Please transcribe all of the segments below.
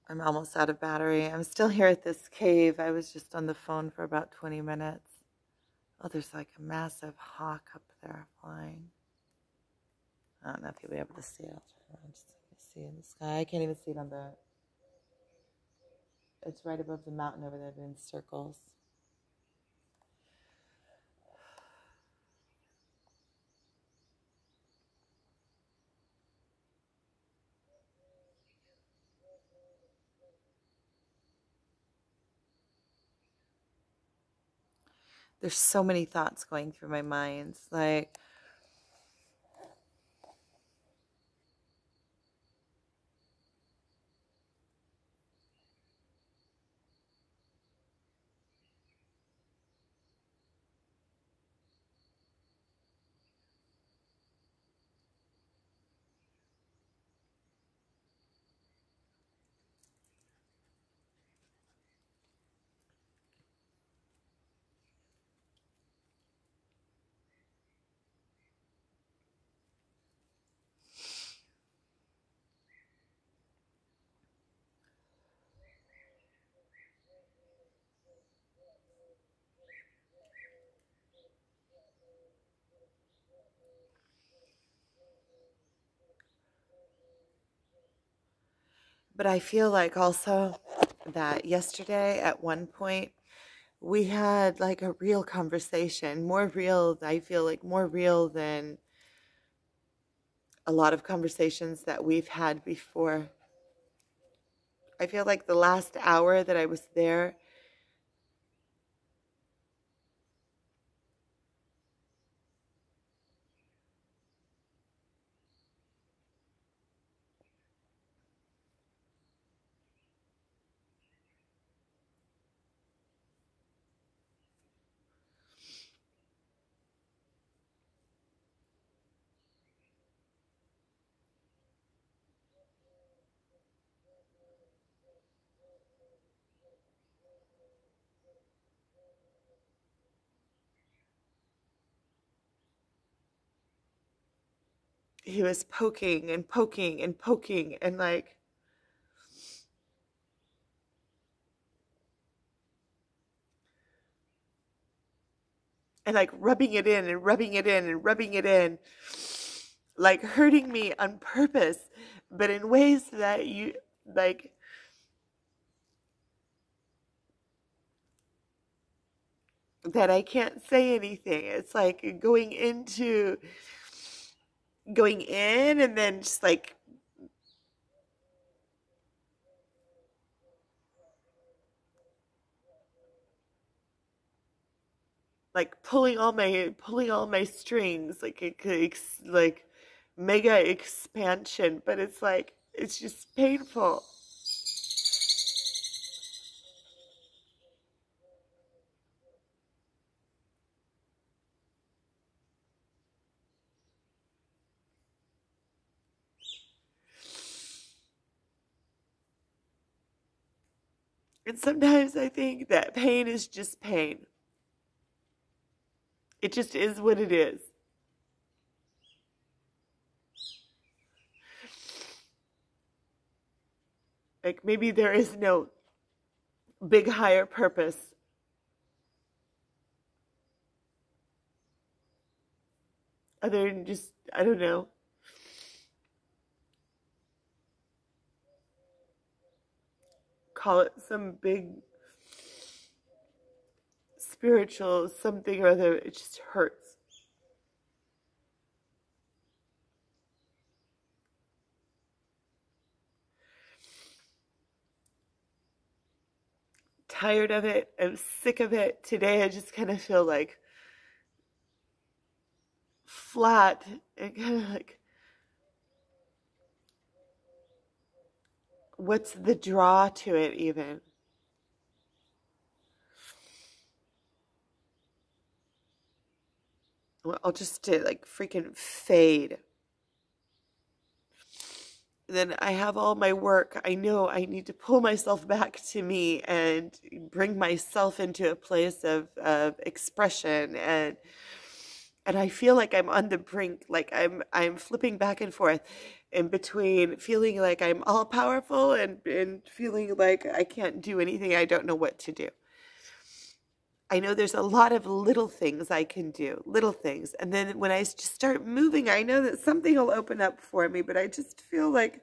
I'm almost out of battery. I'm still here at this cave. I was just on the phone for about 20 minutes. Oh, there's like a massive hawk up there flying. I don't know if you'll be able to see it. I'll turn around just so you can see in the sky. I can't even see it on the... It's right above the mountain over there in circles. There's so many thoughts going through my mind. Like, but I feel like also that yesterday at one point we had like a real conversation, more real, I feel like more real than a lot of conversations that we've had before. I feel like the last hour that I was there, he was poking and poking and poking and like rubbing it in and rubbing it in and rubbing it in, like hurting me on purpose, but in ways that you like that I can't say anything. It's like going in and then just like pulling all my strings, like mega expansion, but it's like it's just painful. And sometimes I think that pain is just pain. It just is what it is. Like maybe there is no big higher purpose other than just, I don't know, call it some big spiritual something or other. It just hurts. Tired of it. I'm sick of it. Today I just kind of feel like flat and kind of like, what's the draw to it even? Well, I'll just like freaking fade. Then I have all my work. I know I need to pull myself back to me and bring myself into a place of expression and I feel like I'm on the brink, like I'm flipping back and forth in between feeling like I'm all powerful and feeling like I can't do anything. I don't know what to do. I know there's a lot of little things I can do, little things. And then when I just start moving, I know that something will open up for me, but I just feel like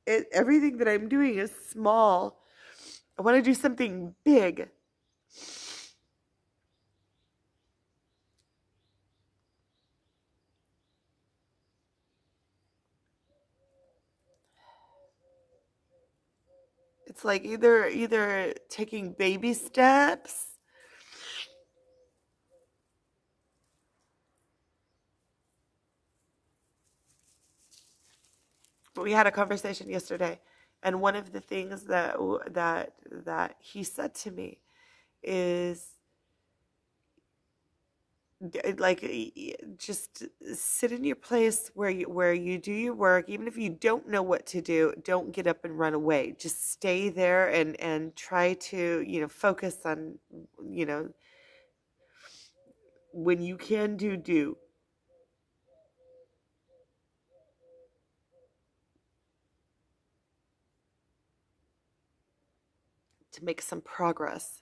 everything that I'm doing is small. I want to do something big. It's like either taking baby steps. But we had a conversation yesterday, and one of the things that he said to me is like, just sit in your place where you do your work. Even if you don't know what to do, don't get up and run away. Just stay there and try to, focus on, you know when you can do to make some progress.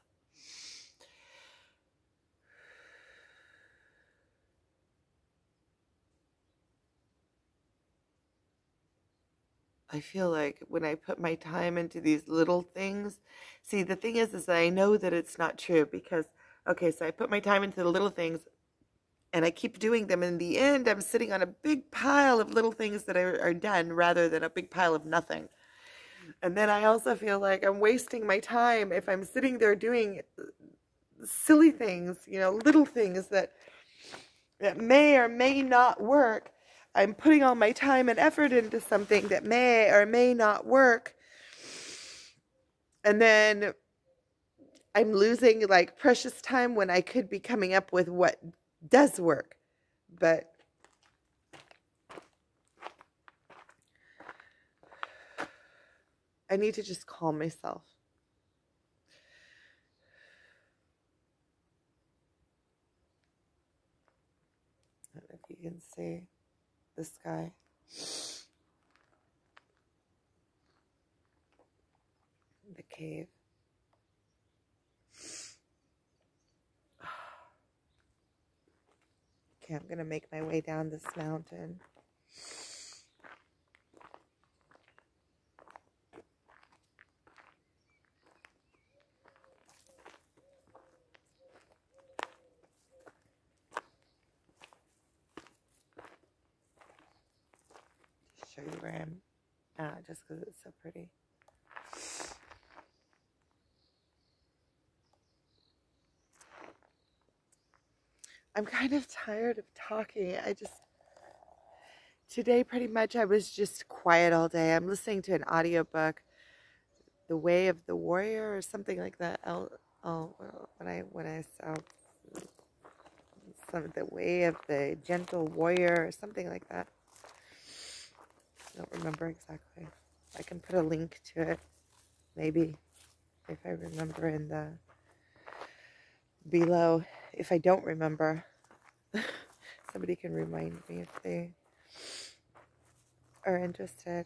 I feel like when I put my time into these little things, see, the thing is that I know that it's not true because, okay, so I put my time into the little things and I keep doing them. In the end, I'm sitting on a big pile of little things that are done rather than a big pile of nothing. And then I also feel like I'm wasting my time if I'm sitting there doing silly things, little things that may or may not work. I'm putting all my time and effort into something that may or may not work. And then I'm losing like precious time when I could be coming up with what does work. But I need to just calm myself. I don't know if you can see the sky. The cave. Okay, I'm going to make my way down this mountain. Show you where I'm at, just because it's so pretty. I'm kind of tired of talking. Today pretty much I was just quiet all day. I'm listening to an audiobook, The Way of the Warrior or something like that. When I saw The Way of the Gentle Warrior or something like that. I don't remember exactly. I can put a link to it, maybe, if I remember in the below. If I don't remember, somebody can remind me if they are interested.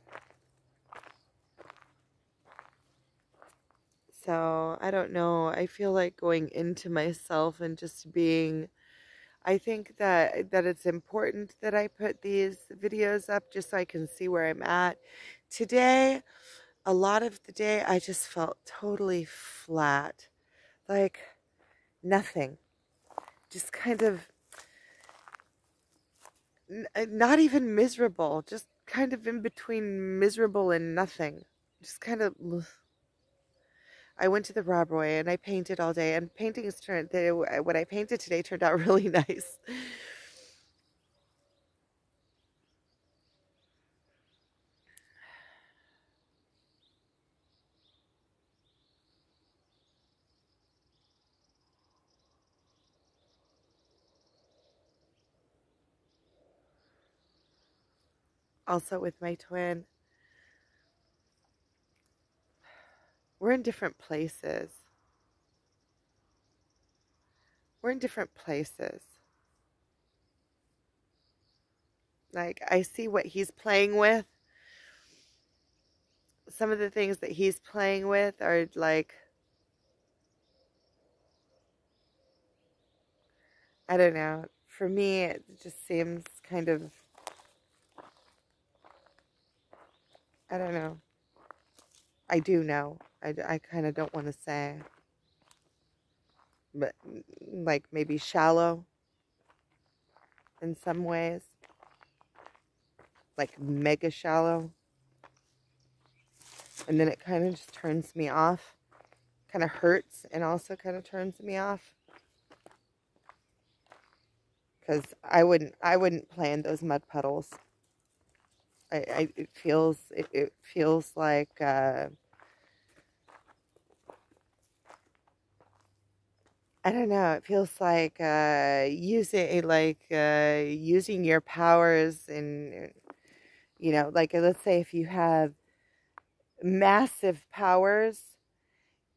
So, I don't know. I feel like going into myself and just being... I think that it's important that I put these videos up just so I can see where I'm at. Today, a lot of the day, I just felt totally flat. Like nothing. Just kind of not even miserable. Just kind of in between miserable and nothing. Just kind of... I went to the Rob Roy and I painted all day, and what I painted today turned out really nice. Also with my twin, we're in different places. We're in different places. Like, I see what he's playing with, some of the things that he's playing with are like, I don't know. For me, it just seems kind of, I don't know. I do know. I kind of don't want to say, but like maybe shallow in some ways, like mega shallow. And then it kind of just turns me off, kind of hurts, and also kind of turns me off. Because I wouldn't play in those mud puddles. It feels like I don't know. It feels like using your powers, and like let's say if you have massive powers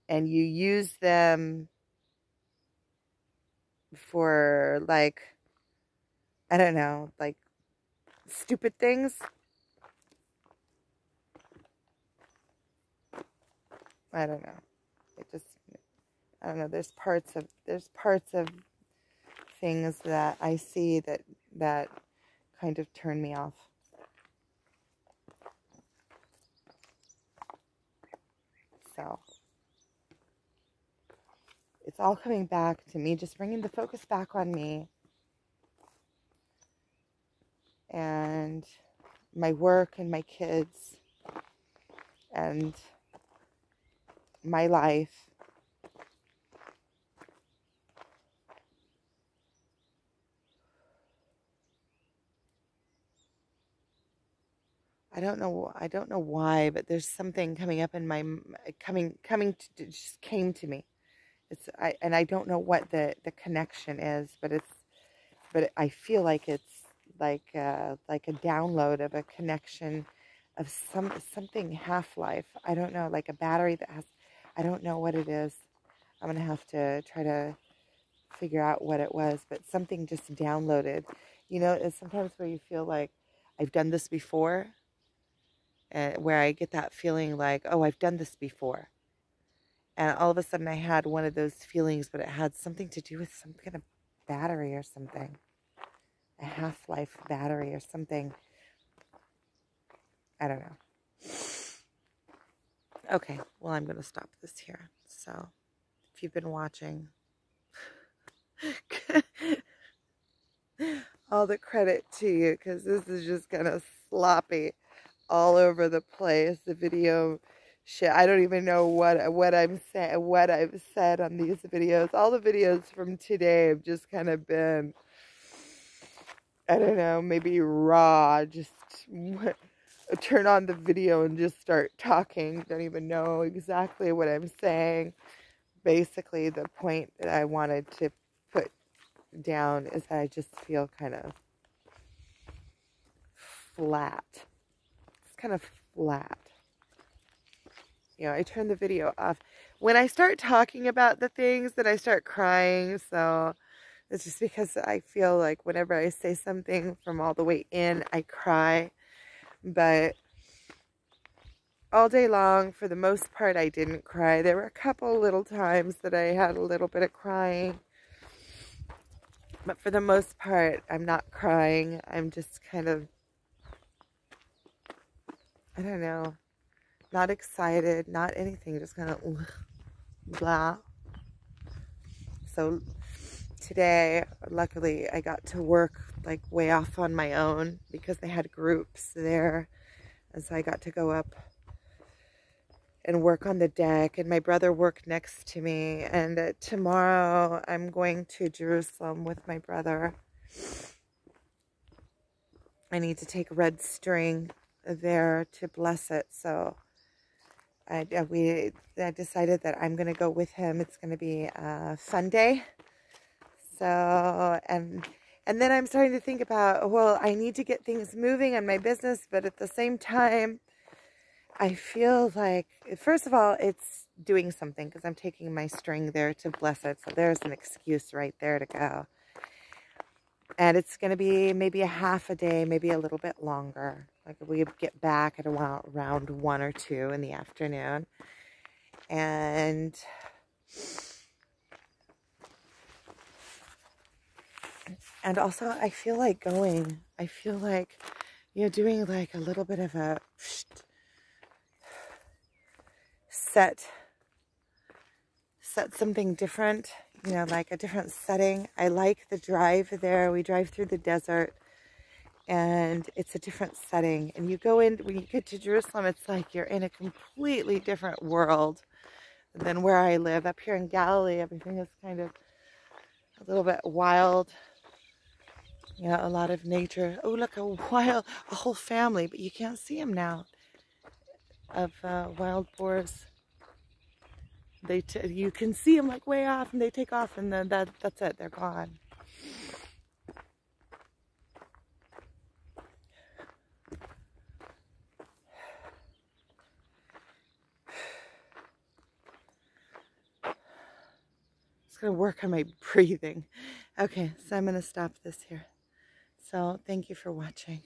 and you use them for like, I don't know, like stupid things. I don't know. I don't know. There's parts of things that I see that kind of turn me off. So it's all coming back to me, just bringing the focus back on me and my work and my kids and my life. I don't know why, but there's something coming up in my just came to me. And I don't know what the connection is, but I feel like it's like a download of a connection of something half-life. I don't know, like a battery that has, I don't know what it is. I'm gonna have to try to figure out what it was, but something just downloaded. It's sometimes where you feel like I've done this before, where I get that feeling like, oh, I've done this before. And all of a sudden I had one of those feelings, but it had something to do with some kind of battery or something. A half-life battery or something. I don't know. Okay, well, I'm going to stop this here. So, if you've been watching, all the credit to you, because this is just kind of sloppy all over the place. The video shit, I don't even know what I'm saying, what I've said on these videos. All the videos from today have just kind of been, I don't know, maybe raw. Just turn on the video and just start talking. Don't even know exactly what I'm saying. Basically, the point that I wanted to put down is that I just feel kind of flat. It's kind of flat. I turn the video off. When I start talking about the things, that I start crying. So it's just because I feel like whenever I say something from all the way in, I cry. But all day long, for the most part, I didn't cry. There were a couple little times that I had a little bit of crying. But for the most part, I'm not crying. I'm just kind of, I don't know, not excited, not anything, just kind of blah. So today, luckily, I got to work like way off on my own because they had groups there. And so I got to go up and work on the deck, and my brother worked next to me. And tomorrow I'm going to Jerusalem with my brother. I need to take red string there to bless it. So I decided that I'm going to go with him. It's going to be a fun day. So, and then I'm starting to think about, well, I need to get things moving on my business, but at the same time, I feel like, first of all, it's doing something because I'm taking my string there to bless it. So there's an excuse right there to go. And it's going to be maybe a half a day, maybe a little bit longer. Like we get back at around 1 or 2 in the afternoon. And also I feel like doing like a little bit of a set something different, like a different setting. I like the drive there. We drive through the desert and it's a different setting. And you go in, when you get to Jerusalem, it's like you're in a completely different world than where I live. Up here in Galilee, everything is kind of a little bit wild. A lot of nature. Oh, look, a whole family, but you can't see them now, of wild boars. You can see them like way off, and they take off, and then that's it. They're gone. Just gonna work on my breathing. Okay, so I'm gonna stop this here. So thank you for watching.